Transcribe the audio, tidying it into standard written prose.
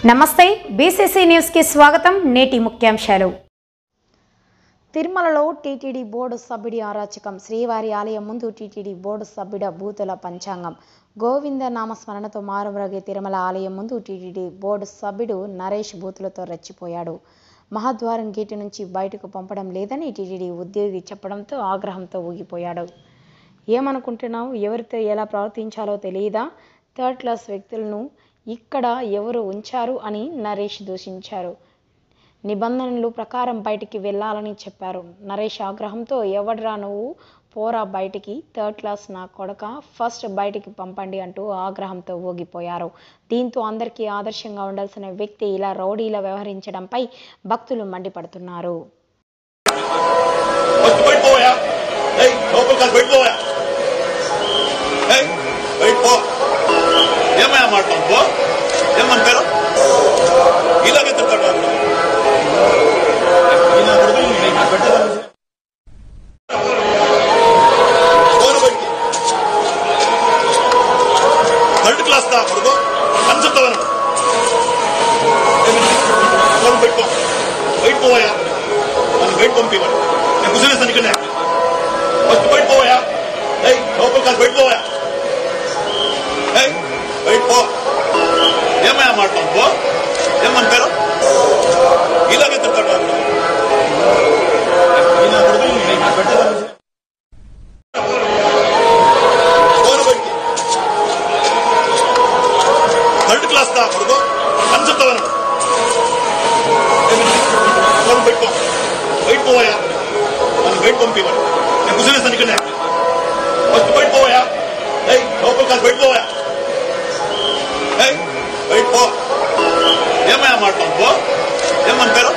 నమస్తే BCC news కి స్వాగతం। నేటి ముఖ్యాంశాలు। తిరుమలలో టీటీడీ బోర్డు సభ్యుడి అరాచకం। శ్రీవారి ఆలయం ముందు టీటీడీ బోర్డు సభ్యుడ బూతుల పంచాంగం। గోవింద నామస్మరణతో మారుమ్రోగే తిరుమల ఆలయం ముందు టీటీడీ బోర్డు సభ్యుడు నరేష్ బూతులతో రెచ్చిపోయాడు। మహాద్వారం గేటు నుంచి బయటకు పంపడం లేదని టీటీడీ ఉద్యోగి చెప్పడంతో ఆగ్రహంతో ఊగిపోయాడు। ఏమనుకుంటున్నావు? ఎవరితో ఎలా ప్రవర్తించాలో తెలియదా? థర్డ్ క్లాస్ వ్యక్తులను ఇక్కడ ఎవరు ఉంచారు అని నరేష్ దూషించారు। నిబంధనల ప్రకారం బయటికి వెళ్ళాలని చెప్పారు। నరేష్ ఆగ్రహంతో ఎవడ్రా నువ్వు, పోరా బయటికి, థర్డ్ క్లాస్ నా కొడక, ఫస్ట్ బయటికి పంపండి అంటూ ఆగ్రహంతో ఊగిపోయారు। దీంతో అందరికీ ఆదర్శంగా ఉండాల్సిన వ్యక్తి ఇలా రౌడీలా వ్యవహరించడంపై భక్తులు మండిపడుతున్నారు। थर्ड क्लास का कॉन्सेप्ट बैठ पोया बैठ पंपी कुछ फस्ट बैठ पोया लोकल क्लास बैठ पोया बैठ पो ఏమయ్యా మాట్లాడుకో ఏమంటారు ఇలాగే తిరుగుతాడు थर्ड क्लास का कॉन्सेप्ट बैठ पोया बैठ पंपी कुछ फस्ट बैठ पोया लोकल क्लास बैठ पोया बैठ पो ఏమయ్యా మాట్లాడుకో ఏమంటారు